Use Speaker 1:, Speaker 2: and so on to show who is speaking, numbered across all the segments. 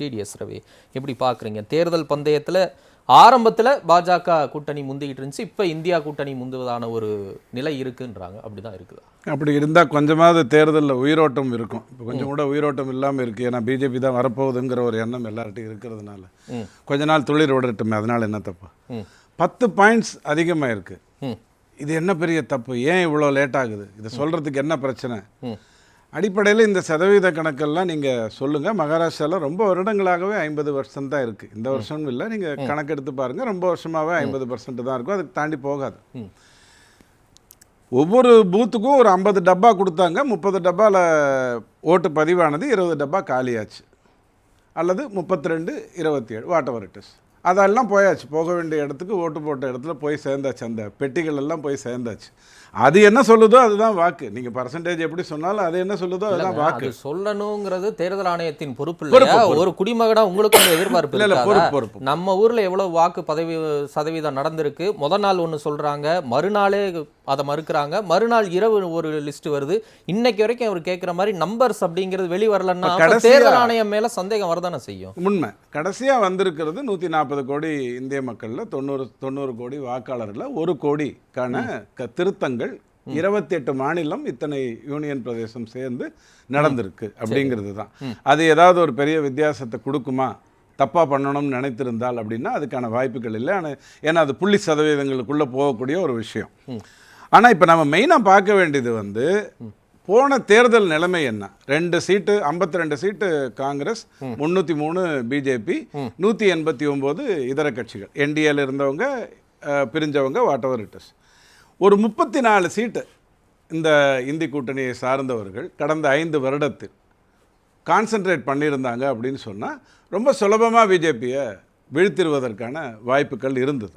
Speaker 1: TDS Ravi, எப்படி பார்க்குறீங்க? தேர்தல் பந்தயத்தில் ஆரம்பத்தில் பாஜக கூட்டணி முந்திக்கிட்டு இருந்துச்சு, இப்போ இந்தியா கூட்டணி முந்துவதான ஒரு நிலை இருக்குன்றாங்க. அப்படிதான் இருக்குதா?
Speaker 2: அப்படி இருந்தால் கொஞ்சமாவது தேர்தலில் உயிரோட்டம் இருக்கும். இப்போ கொஞ்சம் கூட உயிரோட்டம் இல்லாமல் இருக்குது. ஏன்னா பிஜேபி தான் வரப்போகுதுங்கிற ஒரு எண்ணம் எல்லார்ட்டையும் இருக்கிறதுனால கொஞ்ச நாள் துளிர் விடட்டுமே, அதனால் என்ன தப்பு? 10 பாயிண்ட்ஸ் அதிகமாக இருக்குது. இது என்ன பெரிய தப்பு? ஏன் இவ்வளோ லேட் ஆகுது? இதை சொல்கிறதுக்கு என்ன பிரச்சனை? அடிப்படையில் இந்த சதவீத கணக்கெல்லாம் நீங்கள் சொல்லுங்கள். மகாராஷ்டிராவில் ரொம்ப வருடங்களாகவே 50% தான் இருக்குது. இந்த வருஷம் இல்லை, நீங்கள் கணக்கெடுத்து பாருங்கள். ரொம்ப வருஷமாகவே 50% தான் இருக்கும். அதுக்கு தாண்டி போகாது. ஒவ்வொரு பூத்துக்கும் ஒரு 50 டப்பா கொடுத்தாங்க. 30 டப்பாவில் ஓட்டு பதிவானது, 20 டப்பா காலியாச்சு. அல்லது 32, 27 வாட் எவர் இட் இஸ். அதெல்லாம் போயாச்சு. போக வேண்டிய இடத்துக்கு ஓட்டு போட்ட இடத்துல போய் சேர்ந்தாச்சு. அந்த பெட்டிகள் எல்லாம் போய் சேர்ந்தாச்சு. அது என்ன சொல்லுதோ அதுதான் வாக்கு. நீங்க பர்சன்டேஜ் எப்படி சொன்னாலும் அது என்ன சொல்லுதோ அதுதான் வாக்கு.
Speaker 1: சொல்லணுங்கிறது தேர்தல் ஆணையத்தின் பொறுப்பு இல்லையா? ஒரு குடிமகனா உங்களுக்கு அந்த எதிர்பார்ப்பு இல்ல. நம்ம ஊர்ல எவ்வளவு வாக்கு சதவீதம் நடந்திருக்கு. முதல் நாள் ஒன்று சொல்றாங்க, மறுநாளே அதை மறுக்கிறாங்க, மறுநாள் இரவு ஒரு லிஸ்ட் வருது. இன்னைக்கு வரைக்கும் அவர் கேட்கிற மாதிரி நம்பர்ஸ் அப்படிங்கிறது வெளி வரலன்னா தேர்தல் ஆணையம் மேல சந்தேகம் வரதானே செய்யும்.
Speaker 2: உண்மை. கடைசியா வந்திருக்கிறது 140 கோடி இந்திய மக்கள்ல 90 கோடி வாக்காளர்ல 1 கோடிக்கான திருத்தங்கள் 28 மாநிலம், இத்தனை யூனியன் பிரதேசம் சேர்ந்து நடந்திருக்கு அப்படிங்கிறது தான். அது ஏதாவது ஒரு பெரிய வித்தியாசத்தை கொடுக்குமா? தப்பாக பண்ணணும்னு நினைத்திருந்தால் அப்படின்னா அதுக்கான வாய்ப்புகள் இல்லை. ஆனால் ஏன்னா அது புள்ளி சதவீதங்களுக்குள்ளே போகக்கூடிய ஒரு விஷயம். ஆனால் இப்போ நம்ம மெயினாக பார்க்க வேண்டியது போன தேர்தல் நிலைமை என்ன? 2 சீட்டு, 52 சீட்டு காங்கிரஸ், 303 பிஜேபி, 189 இதர கட்சிகள், என்டிஏல இருந்தவங்க, பிரிஞ்சவங்க, வாட் எவர் இட் இஸ். ஒரு 34 சீட்டு இந்த இந்தி கூட்டணியை சார்ந்தவர்கள் கடந்த 5 வருடத்தில் கான்சென்ட்ரேட் பண்ணியிருந்தாங்க அப்படின்னு சொன்னால் ரொம்ப சுலபமாக பிஜேபியை வீழ்த்திடுவதற்கான வாய்ப்புகள் இருந்தது.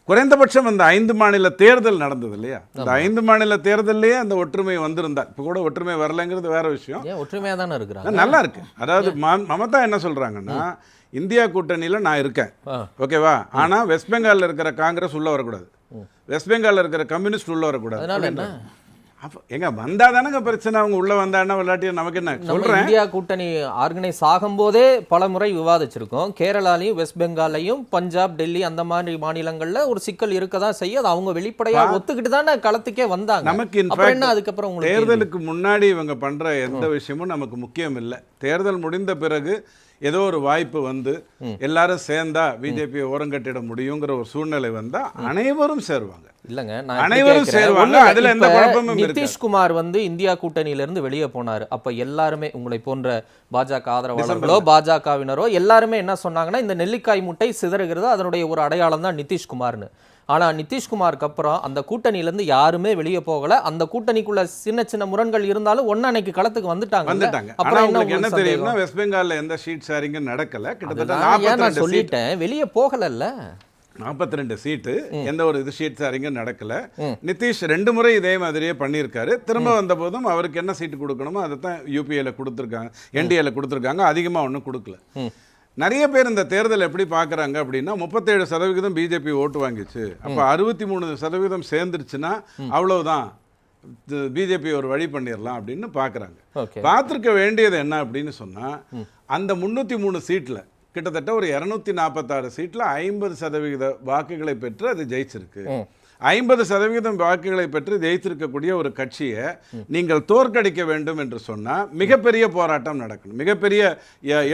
Speaker 2: குறைந்தபட்சம் அந்த 5 மாநில தேர்தல் நடந்தது இல்லையா? அந்த 5 மாநில தேர்தல்லையே அந்த ஒற்றுமை வந்திருந்தா. இப்போ கூட ஒற்றுமை வரலைங்கிறது வேற விஷயம்.
Speaker 1: ஒற்றுமையாக தானே இருக்கிறாங்க.
Speaker 2: நல்லா இருக்கு. அதாவது மமதா என்ன சொல்றாங்கன்னா, இந்தியா கூட்டணியில் நான் இருக்கேன், ஓகேவா, ஆனால் வெஸ்ட் பெங்காலில் இருக்கிற காங்கிரஸ் உள்ள வரக்கூடாது, வெஸ்ட் பெங்காலில் இருக்கிற கம்யூனிஸ்ட் உள்ள வரக்கூடாது. அப்போ எங்க வந்தா தானங்க பிரச்சனை. அவங்க உள்ள வந்தான்னா விளையாட்டி நமக்கு என்ன சொல்றேன்.
Speaker 1: இந்தியா கூட்டணி ஆர்கனைஸ் ஆகும் போதே பல முறை விவாதிச்சிருக்கோம். கேரளாலையும் வெஸ்ட் பெங்காலையும் பஞ்சாப், டெல்லி அந்த மாதிரி மாநிலங்கள்ல ஒரு சிக்கல் இருக்கதான் செய்ய. அது அவங்க வெளிப்படையா ஒத்துக்கிட்டு தானே களத்துக்கே வந்தாங்க.
Speaker 2: நமக்கு என்ன அதுக்கப்புறம் தேர்தலுக்கு முன்னாடி இவங்க பண்ற எந்த விஷயமும் நமக்கு முக்கியம் இல்லை. தேர்தல் முடிந்த பிறகு ஏதோ ஒரு வாய்ப்பு வந்து எல்லாரும் சேர்ந்தா பிஜேபியை ஓரங்கட்டிட முடியுங்கிற ஒரு சூழ்நிலை வந்தா அனைவரும் சேருவாங்க.
Speaker 1: இல்லங்க,
Speaker 2: அனைவரும் சேருவாங்க. அதுல எந்த குழப்பமும் இல்லை.
Speaker 1: நிதிஷ்குமார் இந்தியா கூட்டணியில இருந்து வெளியே போனாரு. அப்ப எல்லாருமே உங்களை போன்ற பாஜக ஆதரவாளர்களோ பாஜகவினரோ எல்லாருமே என்ன சொன்னாங்கன்னா, இந்த நெல்லிக்காய் முட்டை சிதறுகிறது, அதனுடைய ஒரு அடையாளம் தான் நிதிஷ்குமார்னு. ஆனா நிதிஷ்குமாருக்கு அப்புறம் அந்த கூட்டணியிலேருந்து யாருமே வெளியே போகல. அந்த கூட்டணிக்குள்ள சின்ன சின்ன முரண்கள் இருந்தாலும் அன்னைக்கு களத்துக்கு வந்துட்டாங்க.
Speaker 2: அப்புறம் என்ன தெரியுமா, வெஸ்ட் பெங்கால்ல எந்த ஷீட் ஷேரிங் நடக்கல. கிட்டத்தட்ட
Speaker 1: சொல்லிட்டேன், வெளியே போகல.
Speaker 2: 42 சீட்டு, எந்த ஒரு இது ஷீட் ஷேரிங்கும் நடக்கல. நிதிஷ் 2 முறை இதே மாதிரியே பண்ணியிருக்காரு. திரும்ப வந்த போதும் அவருக்கு என்ன சீட்டு கொடுக்கணுமோ அதை தான் யூபிஏல கொடுத்துருக்காங்க, என்டிஏல கொடுத்துருக்காங்க. அதிகமாக ஒன்றும் கொடுக்கல. நிறைய பேர் இந்த தேர்தல் எப்படி பார்க்குறாங்க அப்படின்னா, 37% பிஜேபி ஓட்டு வாங்கிச்சு, அப்போ 63% சேர்ந்துருச்சுன்னா அவ்வளவுதான், பிஜேபி ஒரு வழி பண்ணிடலாம் அப்படின்னு பார்க்குறாங்க. பார்த்துருக்க வேண்டியது என்ன அப்படின்னு சொன்னால், அந்த 303 சீட்டில் கிட்டத்தட்ட ஒரு 246 சீட்டில் 50% வாக்குகளை பெற்று அது ஜெயிச்சிருக்கு. 50% வாக்குகளை பெற்று ஜெயித்திருக்கக்கூடிய ஒரு கட்சியை நீங்கள் தோற்கடிக்க வேண்டும் என்று சொன்னால் மிகப்பெரிய போராட்டம் நடக்கணும், மிகப்பெரிய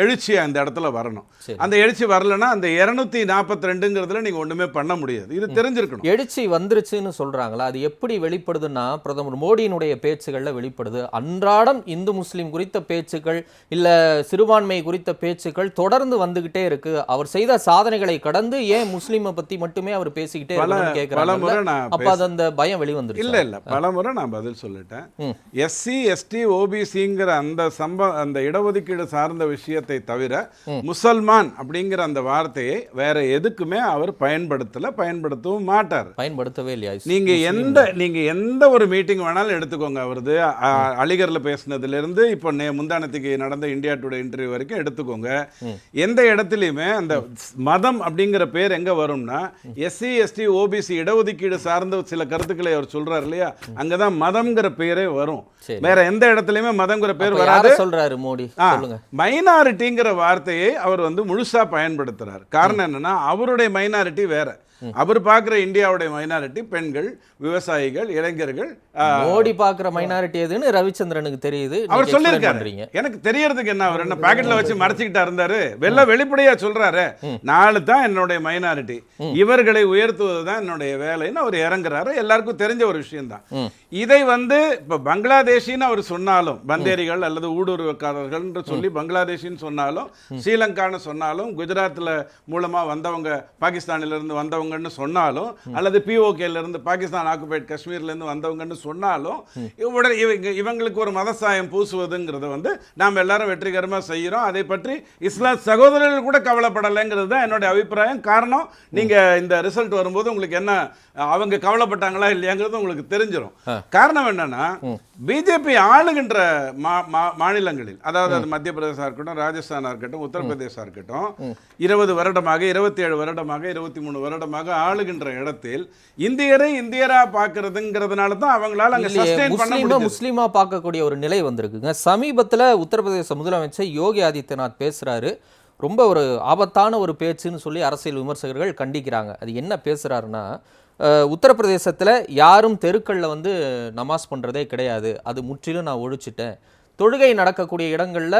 Speaker 2: எழுச்சி அந்த இடத்துல வரணும். அந்த எழுச்சி வரலன்னா அந்த 242ங்கிறதுல நீங்க ஒண்ணுமே பண்ண முடியாது. இது தெரிஞ்சிருக்கணும்.
Speaker 1: எழுச்சி வந்துருச்சுன்னு சொல்றாங்களா? அது எப்படி வெளிப்படுதுன்னா, பிரதமர் மோடியினுடைய பேச்சுகள்ல வெளிப்படுது. அன்றாடம் இந்து முஸ்லீம் குறித்த பேச்சுக்கள், இல்ல சிறுபான்மை குறித்த பேச்சுக்கள் தொடர்ந்து வந்துகிட்டே இருக்கு. அவர் செய்த சாதனைகளை கடந்து ஏன் முஸ்லீமை பத்தி மட்டுமே அவர் பேசிக்கிட்டே இருக்கணும்னு கேட்கிறாங்க.
Speaker 2: பலமுறை நான் பதில் சொல்லிட்டேன். எஸ்சி எஸ்டி ஓபிசிங்கிற அந்த இடஒதுக்கீடு சார்ந்த விஷயத்தை தவிர முசல்மான் அப்படிங்கிற அந்த வார்த்தையை வேற எதுக்குமே அவர் பயன்படுத்தவும் மாட்டார்,
Speaker 1: பயன்படுத்தவே இல்லையா?
Speaker 2: நீங்க எந்த ஒரு மீட்டிங் வேணாலும் எடுத்துக்கோங்க. அவரது அலிகர்ல பேசினதுல இருந்து இப்போ முந்தானத்துக்கு நடந்த இந்தியா டுடே இன்டர்வியூ வரைக்கும் எடுத்துக்கோங்க. எந்த இடத்துலயுமே அந்த மதம் அப்படிங்கிற பேர் எங்க வரும்னா, எஸ்சி எஸ்டி ஓபிசி இடஒதுக்கீடு இடஒதுக்கீடு சார்ந்த சில கருத்துக்களை அவர் சொல்றாரு இல்லையா, அங்கதான் மதம்ங்கிற பெயரே வரும்.
Speaker 1: சரி.
Speaker 2: வேற எந்த இடத்துலயுமே மதம்ங்கிற பேர்
Speaker 1: அப்ப
Speaker 2: வராது.
Speaker 1: யாரை சொல்றாரு மோடி? சொல்லுங்க.
Speaker 2: மைனாரிட்டிங்கிற வார்த்தையை அவர் முழுசா பயன்படுத்துறார். காரணம் என்னன்னா, அவருடைய மைனாரிட்டி வேற. அவர் பார்க்குற இந்தியாவுடைய மைனாரிட்டி பெண்கள், விவசாயிகள், இளைஞர்கள்.
Speaker 1: மோடி பார்க்குற மைனாரிட்டி எதுன்னு ரவிச்சந்திரனுக்கு தெரியுது.
Speaker 2: அவர் சொல்லியிருக்காரு. எனக்கு தெரியறதுக்கு என்ன, அவர் என்ன பாக்கெட்ல வச்சு மறைச்சிக்கிட்டா இருந்தாரு? வெளிப்படையா சொல்றாரு, நாலு தான் என்னுடைய மைனாரிட்டி, இவர்களை உயர்த்துவதுதான் என்னுடைய வேலைன்னு அவர் இறங்குறாரு. எல்லாருக்கும் தெரிஞ்ச ஒரு விஷயம் தான். இதை இப்ப பங்களாதேஷின்னு அவர் சொன்னாலும், பந்தேரிகள் அல்லது ஊடுருவக்காரர்கள் என்று சொல்லி பங்களாதேஷின்னு சொன்னாலும், ஸ்ரீலங்கான்னு சொன்னாலும், குஜராத்ல மூலமா வந்தவங்க, பாகிஸ்தானில இருந்து வந்தவங்கன்னு சொன்னாலும், அல்லது பிஓகேல இருந்து பாகிஸ்தான் ஆக்குபைட் காஷ்மீர்ல இருந்து வந்தவங்கன்னு சொன்னாலும், இவங்களுக்கு ஒரு மதசாயம் பூசுவதுங்கிறத நாம் எல்லாரும் வெற்றிகரமா செய்யறோம். அதை பற்றி இஸ்லாம் சகோதரர்கள் கூட கவலைப்படலைங்கிறது தான் என்னுடைய அபிப்பிராயம். காரணம், நீங்க இந்த ரிசல்ட் வரும்போது உங்களுக்கு என்ன, அவங்க கவலைப்பட்டாங்களா இல்லையாங்கிறது உங்களுக்கு தெரிஞ்சிடும். காரணம் என்னன்னா, பிஜேபி ஆளுகின்ற மாநிலங்களில், அதாவது அது மத்திய பிரதேசா இருக்கட்டும், ராஜஸ்தானா இருக்கட்டும், உத்தரப்பிரதேசா இருக்கட்டும், 20 வருடமாக, 27 வருடமாக, 23 வருடமாக ஆளுகின்ற இடத்தில் இந்தியரை இந்தியரா பார்க்கிறதுங்கிறதுனால தான் அவங்களால அங்க சஸ்டெயின் பண்ண முடியும்.
Speaker 1: முஸ்லீமா பார்க்கக்கூடிய ஒரு நிலை வந்திருக்குங்க. சமீபத்துல உத்தரப்பிரதேச முதலமைச்சர் யோகி ஆதித்யநாத் பேசுறாரு. ரொம்ப ஒரு ஆபத்தான ஒரு பேச்சுன்னு சொல்லி அரசியல் விமர்சகர்கள் கண்டிக்கிறாங்க. அது என்ன பேசுறாருன்னா, உத்தரப்பிரதேசத்துல யாரும் தெருக்கள்ல நமாஸ் பண்றதே கிடையாது, அது முற்றிலும் நான் ஒழிச்சிட்டேன். தொழுகை நடக்கக்கூடிய இடங்கள்ல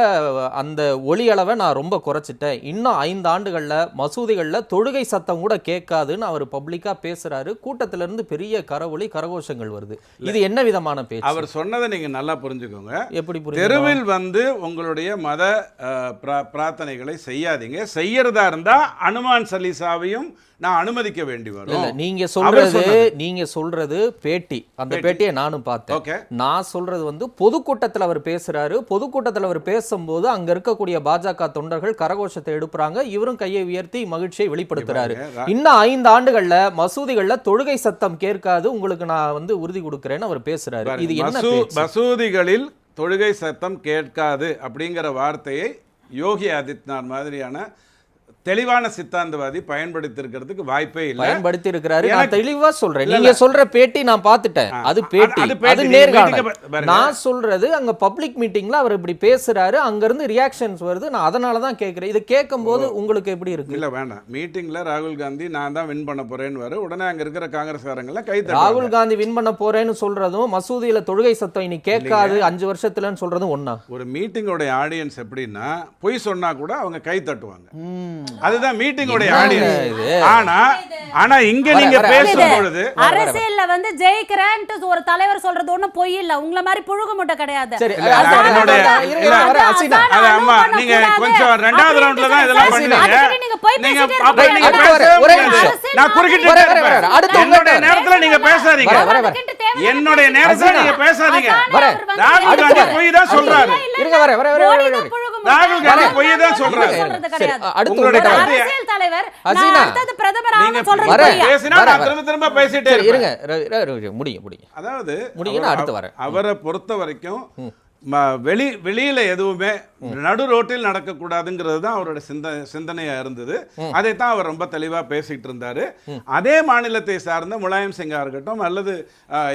Speaker 1: அந்த ஒலி அளவை நான் ரொம்ப குறைச்சிட்டேன். இன்னும் 5 ஆண்டுகள்ல மசூதிகள்ல தொழுகை சத்தம் கூட கேட்காதுன்னு அவர் பப்ளிக்கா பேசுறாரு. கூட்டத்தில இருந்து பெரிய கரவொலி, கரகோஷங்கள் வருது. இது என்ன விதமான பேச்சு?
Speaker 2: அவர் சொன்னதை நீங்க நல்லா புரிஞ்சுக்கோங்க.
Speaker 1: எப்படி புரியுது?
Speaker 2: தெருவில் உங்களுடைய மத பிரார்த்தனைகளை செய்யாதீங்க. செய்யறதா இருந்தா அனுமான் சலீசாவையும் நான் அனுமதிக்க வேண்டி வரும்.
Speaker 1: நீங்க சொல்றது பேட்டி. அந்த பேட்டியை நானும் பார்த்தேன். நான் சொல்றது பொதுக்கூட்டத்தில் அவர் பேசுறாரு. பொதுக்கூட்டத்தில் அவர் பேசும்போது அங்க இருக்கக்கூடிய பாஜக தொண்டர்கள் கரகோஷத்தை எடுப்புறாங்க. இவரும் கையை உயர்த்தி மகிழ்ச்சியை வெளிப்படுத்துறாரு. இன்னும் 5 ஆண்டுகள்ல மசூதிகள்ல தொழுகை சத்தம் கேட்காது, உங்களுக்கு நான் உறுதி கொடுக்கிறேன்னு அவர் பேசுறாரு. இது என்ன?
Speaker 2: மசூதிகளில் தொழுகை சத்தம் கேட்காது அப்படிங்கிற வார்த்தையை யோகி ஆதித்யநாத் மாதிரியான தெளிவான சித்தாந்தவாதி பயன்படுத்தி இருக்கிறதுக்கு வாய்ப்பே இல்லை.
Speaker 1: பயன்படுத்தி இருக்கிறாரு. நான் தெளிவா சொல்றேன். நீங்க சொல்ற பேட்டி நான் பார்த்துட்டேன். அது பேட்டி, அது நேர்காணல். நான் சொல்றது அங்க பப்ளிக் மீட்டிங்ல அவர் இப்படி பேசுறாரு, அங்க இருந்து ரியாக்ஷன்ஸ் வருது. நான் அதனால தான் கேக்குறேன். இது கேட்கும்போது உங்களுக்கு எப்படி இருக்கு?
Speaker 2: இல்ல வேண்டாம். மீட்டிங்ல ராகுல் காந்தி நான் தான் வின் பண்ண போறேன்னு வர உடனே அங்க இருக்கிற காங்கிரஸ்காரங்கள கை தட்டுறாங்க.
Speaker 1: ராகுல் காந்தி வின் பண்ண போறேன்னு சொல்றதும் மசூதியில தொழுகை சத்தம் இனி கேட்காது 5 வருஷத்துலன்னு சொல்றதும் ஒண்ணா?
Speaker 2: ஒரு மீட்டிங்கோட ஆடியன்ஸ் எப்படின்னா, பொய் சொன்னா கூட அவங்க கை தட்டுவாங்க. அதுதான் மீட்டிங்கோட ஆடியன்ஸ். ஆனா இங்க நீங்க பேசும்பொழுது
Speaker 3: அரசியல்ல ஜெயிக்கிறேன்ட்டு ஒரு தலைவர் சொல்றது ஒண்ணும் பொய் இல்ல. உங்கள மாதிரி புழுகு முட்டை கிடையாது.
Speaker 2: அம்மா நீங்க கொஞ்சம் 2வது ரவுண்ட்ல தான் இதெல்லாம் பண்ணீங்க. நீங்க நான் குறுக்கிட்டு என்னோட நேரத்துல நீங்க பேசாதீங்க. என்னோட நேரத்துல நீங்க பேசாதீங்க. ராகுல் காந்தி பொய் தான் சொல்றாரு. ராகுல் காந்தி பொய் தான் சொல்றாரு. உங்களுடைய
Speaker 3: அரசியல் தலைவர் நான் அடுத்து பிரதமர் ஆக சொல்றீங்க.
Speaker 2: பேசினா நான் திரும்ப பேசிட்டே இருப்பேன்.
Speaker 1: இருங்க முடியும்.
Speaker 2: அதாவது
Speaker 1: முடியும், அடுத்து வரேன்.
Speaker 2: அவரை பொறுத்த வரைக்கும் வெளியில எதுவுமே நடு ரோட்டில் நடக்கக்கூடாதுங்கிறது தான் அவரோட சிந்தனையா இருந்தது. அதைத்தான் அவர் ரொம்ப தெளிவா பேசிட்டு இருந்தாரு. அதே மாநிலத்தை சார்ந்த முலாயம் சிங்கா இருக்கட்டும், அல்லது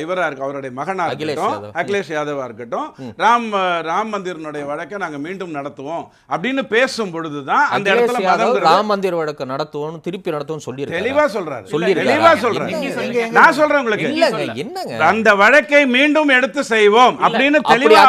Speaker 2: இவரா இருக்கு அவருடைய மகனா இருக்கட்டும், அகிலேஷ் யாதவா இருக்கட்டும், ராம் மந்திரனுடைய வழக்கை நாங்க மீண்டும் நடத்துவோம் அப்படின்னு பேசும் பொழுதுதான் அந்த இடத்துல
Speaker 1: ராம் மந்திர் வழக்கு நடத்துவோம், திருப்பி நடத்துவோம் சொல்லி
Speaker 2: தெளிவா சொல்றாரு. நான் சொல்றேன் உங்களுக்கு, அந்த வழக்கை மீண்டும் எடுத்து செய்வோம் அப்படின்னு தெளிவா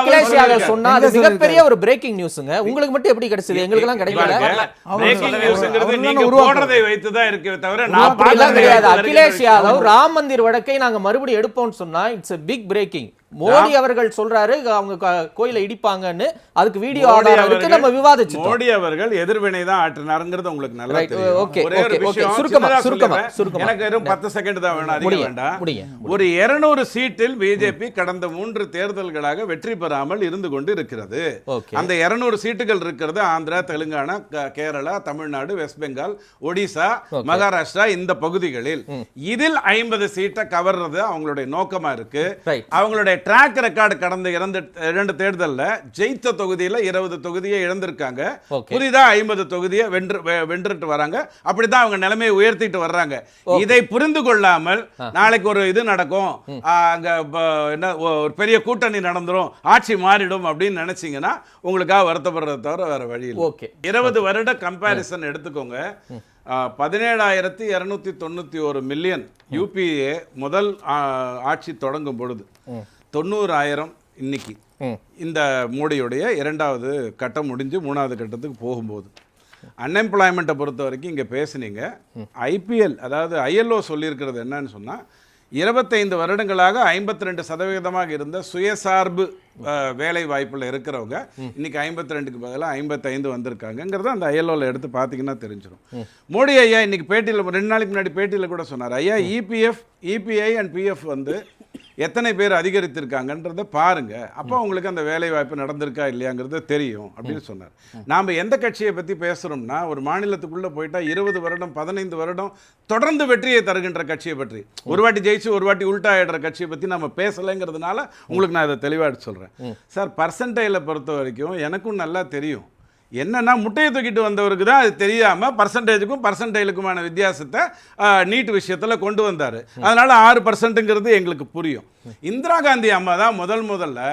Speaker 1: சொன்னா அது மிகப்பெரிய ஒரு பிரேக்கிங் நியூஸ்ங்க. உங்களுக்கு மட்டும் எப்படி கிடைச்சது? எங்களுக்கு எல்லாம் கிடைக்கல.
Speaker 2: பிரேக்கிங் நியூஸ்ங்கிறது நீங்க போடுறதை வைத்து தான் இருக்கே தவிர நான்
Speaker 1: கிடையாது. அகிலேஷ் யாதவ் ராம் மந்திர் வழக்கை நாங்க மறுபடியும் எடுப்போம்னு சொன்னா it's a big breaking. Modi அவர்கள் சொல்றாரு அவங்க கோயிலை இடிப்பாங்கன்னு. அதுக்கு வீடியோ ஆதாரம் இருக்கு, நம்ம விவாதிச்சோம்.
Speaker 2: மோடி அவர்கள் எதிர்வினை தான் ஆற்றினாருங்கிறது உங்களுக்கு நல்லா தெரியும். ஒரே ஒரு விஷயம் சுருக்கமா எனக்கு வெறும் 10 செகண்ட் தான் வேணும், அதிகம் வேண்டாம். ஒரு 200 சீட்டில் பிஜேபி கடந்த 3 தேர்தல்களாக வெற்றி பெறாமல் இருந்து கொண்டு இருக்கிறது. அந்த 200 சீட்டுகள் இருக்கிறது ஆந்திரா, தெலுங்கானா, கேரளா, தமிழ்நாடு, வெஸ்ட் பெங்கால், ஒடிசா, மகாராஷ்டிரா இந்த பகுதிகளில். இதில் 50 சீட்டை கவர்றது அவங்களுடைய நோக்கமா இருக்கு. அவங்களுடைய ட்ராக் ரெக்கார்டு கடந்த 2 தேர்தல்ல ஜெயித்த தொகுதியில 20 தொகுதியை இழந்திருக்காங்க. புதிதா 50 தொகுதியை வென்றுட்டு வராங்க. அப்படிதான் அவங்க நிலைமையை உயர்த்திட்டு வர்றாங்க. இதை புரிந்து கொள்ளாமல் நாளைக்கு ஒரு இது நடக்கும், அங்க என்ன ஒரு பெரிய கூட்டணி நடந்துரும், ஆட்சி மாறிடும் அப்படின்னு நினைச்சீங்கன்னா உங்களுக்காக வருத்தப்படுறத தவிர வேற வழி இல்லை. 20 வருட கம்பேரிசன் எடுத்துக்கோங்க. 17,291 மில்லியன் யூபிஏ முதல் ஆட்சி தொடங்கும் பொழுது 90,000 இன்னைக்கு இந்த மோடியுடைய 2வது கட்டம் முடிஞ்சு 3வது கட்டத்துக்கு போகும்போது. அன்எம்ப்ளாய்மெண்ட்டை பொறுத்த வரைக்கும் இங்கே பேசுனீங்க. ஐபிஎல் அதாவது ஐஎல்ஓ சொல்லியிருக்கிறது என்னன்னு சொன்னால் 25 வருடங்களாக 52% இருந்த சுயசார்பு வேலை வாய்ப்பில் இருக்கிறவங்க இன்னைக்கு 52க்கு பதிலாக 55 வந்திருக்காங்கிறத அந்த ஐஎல்ஓவில் எடுத்து பார்த்தீங்கன்னா தெரிஞ்சிடும். மோடி ஐயா இன்னைக்கு பேட்டியில் 2 நாளைக்கு முன்னாடி பேட்டியில் கூட சொன்னார், ஐயா இபிஎஃப் இபிஐ அண்ட் பிஎஃப் வந்து எத்தனை பேர் அதிகரித்திருக்காங்கன்றத பாருங்க, அப்போ உங்களுக்கு அந்த வேலை வாய்ப்பு நடந்திருக்கா இல்லையாங்கிறது தெரியும் அப்படின்னு சொன்னார். நாம் எந்த கட்சியை பற்றி பேசுகிறோம்னா ஒரு மாநிலத்துக்குள்ளே போயிட்டா 20 வருடம் 15 வருடம் தொடர்ந்து வெற்றியை தருகின்ற கட்சியை பற்றி, ஒரு வாட்டி ஜெயிச்சு ஒரு வாட்டி உல்டா ஆயிடுற கட்சியை பற்றி நம்ம பேசலைங்கிறதுனால உங்களுக்கு நான் இதை தெளிவாக சொல்கிறேன். சார், பர்சன்டேஜில் பொறுத்த வரைக்கும் எனக்கும் நல்லா தெரியும். என்னன்னா முட்டையை தூக்கிட்டு வந்தவருக்கு தான் அது தெரியாமல் பர்சன்டேஜுக்குமான வித்தியாசத்தை நீட் விஷயத்தில் கொண்டு வந்தார். அதனால் 6%ங்கிறது எங்களுக்கு புரியும். இந்திரா காந்தி அம்மா தான் முதல்ல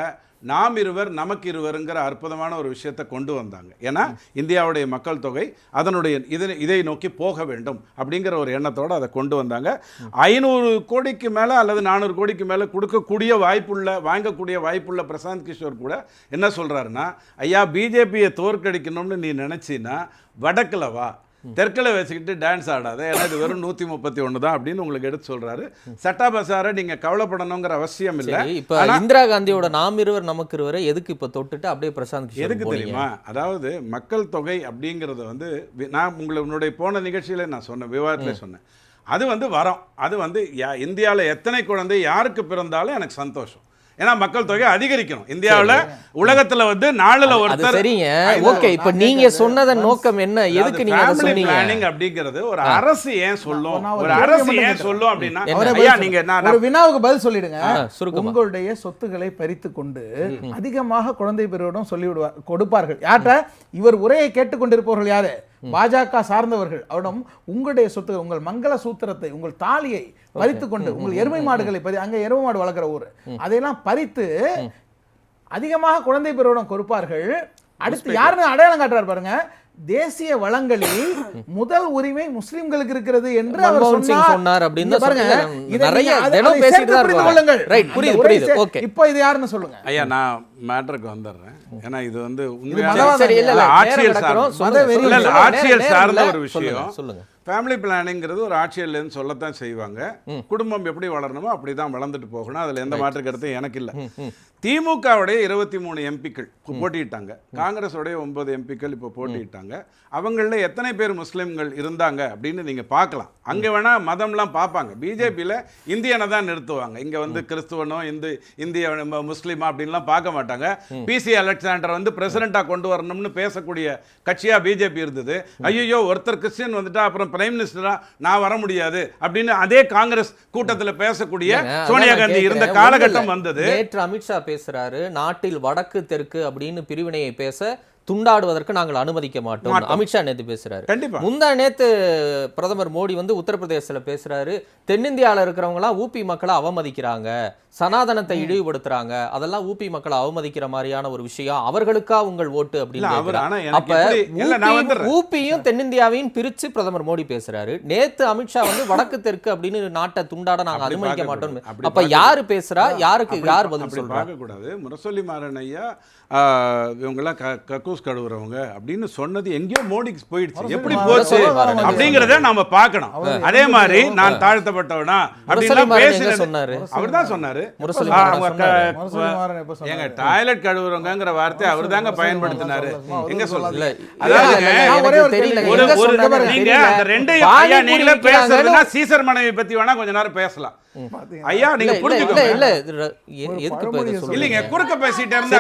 Speaker 2: நாம் இருவர் நமக்கு இருவருங்கிற அற்புதமான ஒரு விஷயத்தை கொண்டு வந்தாங்க. ஏன்னா இந்தியாவுடைய மக்கள் தொகை அதனுடைய இதை நோக்கி போக வேண்டும் அப்படிங்கிற ஒரு எண்ணத்தோடு அதை கொண்டு வந்தாங்க. 500 கோடிக்கு மேலே அல்லது 400 கோடிக்கு மேலே கொடுக்கக்கூடிய வாங்கக்கூடிய வாய்ப்புள்ள பிரசாந்த் கிஷோர் கூட என்ன சொல்கிறாருன்னா, ஐயா பிஜேபியை தோற்கடிக்கணும்னு நீ நினச்சின்னா வடக்கில் வா, தெற்கில் வச்சுக்கிட்டு டான்ஸ் ஆடாத, ஏன்னா இது வெறும் 131 தான் அப்படின்னு உங்களுக்கு எடுத்து சொல்றாரு. சட்டா பசாரை நீங்க கவலைப்படணுங்கிற அவசியம் இல்லை.
Speaker 1: இப்ப இந்திரா காந்தியோட நாம் இருவர் நமக்கு இருவரை எதுக்கு இப்ப தொட்டுட்டு அப்படியே பிரசாந்த் கிஷோர்
Speaker 2: எதுக்கு தெரியுமா? அதாவது மக்கள் தொகை அப்படிங்கிறது வந்து நான் உங்களுடைய போன நிகழ்ச்சியில நான் சொன்னேன், விவாதத்திலே சொன்னேன், அது வந்து வரோம். அது வந்து இந்தியாவில் எத்தனை குழந்தை யாருக்கு பிறந்தாலும் எனக்கு சந்தோஷம். ஏன்னா மக்கள் தொகை அதிகரிக்கணும் இந்தியாவில். உலகத்துல வந்து நாளில் ஒருத்தர்.
Speaker 1: சரிங்க, ஓகே. இப்ப நீங்க சொன்னதன் நோக்கம் என்ன? எதுக்கு நீங்க அதை சொன்னீங்க?
Speaker 2: பிளானிங் அப்படிங்கிறது ஒரு அரசு ஏன் சொல்லும், ஒரு அரசு ஏன் சொல்லும் அப்படின்னா, ஐயா நீங்க
Speaker 4: ஒரு வினாவுக்கு பதில் சொல்லிடுங்க. உங்களுடைய சொத்துக்களை பறித்து கொண்டு அதிகமாக குழந்தை பெறுவதும் சொல்லிவிடுவார் கொடுப்பார்கள். யார்கிட்ட? இவர் உரையை கேட்டுக்கொண்டிருப்பவர்கள் யாரு? பாஜக சார்ந்தவர்கள். அவரிடம் உங்களுடைய சொத்துக்கள், உங்கள் மங்கள சூத்திரத்தை, உங்கள் தாலியை பறித்து கொண்டு, உங்கள் எருமை மாடுகளை அங்க எருமை மாடு வளர்க்கிற ஊர், அதையெல்லாம் பறித்து அதிகமாக குழந்தை பெறுவதும் கொடுப்பார்கள். அடுத்து யாருன்னு அடையாளம் காட்டுறாரு பாருங்க. தேசிய வளங்களில் முதல் உரிமை முஸ்லிம்களுக்கு இருக்கிறது என்று அவர் சொன்னார் அப்படின்னு பாருங்க. நிறைய தினம் பேசிட்டு தான் இருக்காங்க. ரைட், புரியுது புரியுது. ஓகே, இப்போ இது யாருன்னு சொல்லுங்க.
Speaker 2: ஐயா நான் மேட்டருக்கு வந்துடுறேன். ஏன்னா இது வந்து உண்மையான ஆட்சியல் சார்ந்த ஒரு விஷயம். சொல்லுங்க. ஃபேமிலி பிளானிங்கிறது ஒரு ஆட்சியல்லேருந்து சொல்லத்தான் செய்வாங்க. குடும்பம் எப்படி வளரணுமோ அப்படி தான் வளர்ந்துட்டு போகணும், அதில் எந்த மாற்று கருத்தும் எனக்கு இல்லை. திமுகவுடைய 23 எம்பிக்கள் போட்டியிட்டாங்க, காங்கிரஸோடைய 9 எம்பிக்கள் இப்போ போட்டியிட்டாங்க. அவங்களில் எத்தனை பேர் முஸ்லீம்கள் இருந்தாங்க அப்படின்னு நீங்கள் பார்க்கலாம். அங்கே வேணால் மதம்லாம் பார்ப்பாங்க. பிஜேபியில் இந்தியனை தான் நிறுத்துவாங்க. இங்கே வந்து கிறிஸ்துவனோ இந்திய முஸ்லீமா அப்படின்லாம் பார்க்க மாட்டாங்க. பிசி அலெக்சாண்டர் வந்து பிரசிடெண்ட்டாக கொண்டு வரணும்னு பேசக்கூடிய கட்சியாக பிஜேபி இருந்தது. ஐயோ ஒருத்தர் கிறிஸ்டியன் வந்துட்டா அப்புறம் பிரைம் மினிஸ்டரா நான் வர முடியாது அப்படின்னு அதே காங்கிரஸ் கூட்டத்தில் பேசக்கூடிய சோனியா காந்தி இருந்த காலகட்டம் வந்தது.
Speaker 1: நேற்று அமித்ஷா பேசுறாரு, நாட்டில் வடக்கு தெற்கு அப்படின்னு பிரிவினையை பேச துண்டாடுவதற்கு நாங்கள் அனுமதிக்க மாட்டோம். அமித்ஷா நேத்து பேசுறாரு. முந்தா நேத்து பிரதமர் மோடி வந்து உத்தரப்பிரதேசத்துல பேசுறாரு, தென்னிந்தியாவில் இருக்கிறவங்க எல்லாம் ஊபி மக்களை அவமதிக்கிறாங்க, சனாதனத்தை இழிவுபடுத்துறாங்க, அதெல்லாம் ஊபி மக்களை அவமதிக்கிற மாதிரியான ஒரு விஷயம், அவர்களுக்கா உங்கள் ஓட்டு அப்படின்னு. அப்ப ஊபியும் தென்னிந்தியாவையும் பிரிச்சு பிரதமர் மோடி பேசுறாரு. நேத்து அமித்ஷா வந்து வடக்கு தெற்கு அப்படின்னு நாட்டை துண்டாட நாங்க அனுமதிக்க மாட்டோம். அப்ப யாரு பேசுறா, யாருக்கு யார் பதில் சொல்றாங்க?
Speaker 2: கூடாது. முரசொலி மாறன் ஐயா இவங்கெல்லாம் கக்கூஸ் கழுவுறவங்க அப்படின்னு சொன்னது எங்கேயோ மோடிக்கு போயிடுச்சு. எப்படி போச்சு அப்படிங்கறத நாம பார்க்கணும். அதே மாதிரி நான் தாழ்த்தப்பட்டவனா அப்படின்னு சொன்னாரு. அவர் தான் சொன்னாரு. எங்க டாய்லெட் கழுவுறவங்கிற வார்த்தை அவர் தாங்க பயன்படுத்தினாரு. எங்க சொல்லல. நீங்களே பேசுறதுன்னா சீசர் மனைவி பத்தி வேணா கொஞ்ச நேரம் பேசலாம். ஐயா நீங்க புரிஞ்சுக்கோங்க. இல்லங்க குறுக்க பேசிட்டே இருந்தா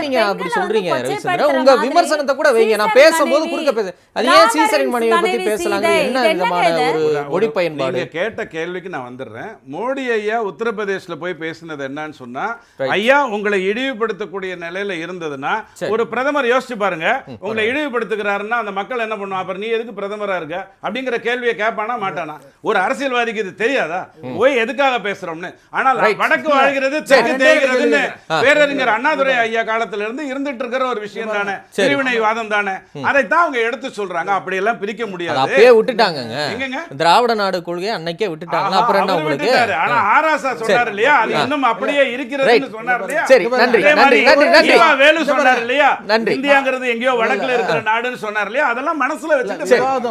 Speaker 1: நீங்க அப்படி சொல்றீங்க ரவிச்சந்திரன். உங்க
Speaker 3: மாதிரி
Speaker 1: விமர்சனத்தை கூட வைங்க. நான்
Speaker 3: சீசரின்
Speaker 1: பேசும்போது
Speaker 3: மனைவி,
Speaker 1: குறுக்க பேச அது ஏன் சீசரின் மனைவியை பத்தி
Speaker 3: மனைவி
Speaker 1: பேசலாங்க?
Speaker 3: சீதை,
Speaker 1: என்ன
Speaker 3: இது
Speaker 1: விதமான
Speaker 3: என்னங்க
Speaker 1: ஒரு மொழி பயன்பாடு?
Speaker 2: நீங்க கேட்ட கேள்விக்கு நான் வந்துடுறேன். மோடி ஐயா உத்தரப்பிரதேசல போய் பேசினது என்னன்னு சொன்னா,
Speaker 1: Right.
Speaker 2: ஐயா உங்களை இழிவுபடுத்தக்கூடிய நிலையில இருந்ததுன்னா
Speaker 1: சரி.
Speaker 2: ஒரு பிரதமர் யோசிச்சு பாருங்க, உங்களை இழிவுபடுத்துகிறாருன்னா அந்த மக்கள் என்ன பண்ணுவாங்க? அப்புறம் நீ எதுக்கு பிரதமரா இருக்க அப்படிங்கிற கேள்வியை கேட்பானா மாட்டானா? ஒரு அரசியல்வாதிக்கு இது தெரியாதா போய் எதுக்காக பேசுறோம்னு? ஆனால்
Speaker 1: Right.
Speaker 2: வடக்கு வாழ்கிறது தெற்கு தேய்கிறதுன்னு பேரறிஞர் அண்ணாதுரை ஐயா காலத்துல இருந்து இருந்துட்டு இருக்கிற ஒரு விஷயம் தானே,
Speaker 1: சரி.
Speaker 2: பிரிவினைவாதம் தானே. அதைத்தான் அவங்க எடுத்து சொல்றாங்க. அப்படி எல்லாம் பிரிக்க
Speaker 1: அது
Speaker 2: முடியாது.
Speaker 1: அப்பயே விட்டுட்டாங்கங்க.
Speaker 2: எங்கங்க?
Speaker 1: திராவிட நாடு கொள்கையை அன்னைக்கே விட்டுட்டாங்க. அப்புறம் என்ன
Speaker 2: அவரு
Speaker 1: உங்களுக்கு?
Speaker 2: விட்டுட்டாரு. ஆனா ஆராசா சொன்னார் இல்லையா, அது இன்னும் அப்படியே இருக்கிறதுன்னு சொன்னார் இல்லையா?
Speaker 1: சரி, நன்றி
Speaker 2: அதே மாதிரி
Speaker 1: நன்றி நன்றி
Speaker 2: ஈவா வேலு சொன்னார் இல்லையா,
Speaker 1: நன்றி.
Speaker 2: இந்தியாங்கிறது எங்கேயோ வடக்குல இருக்கிற நாடுன்னு சொன்னார் இல்லையா, அதெல்லாம் மனசுல வச்சுட்டு
Speaker 4: விவாதம்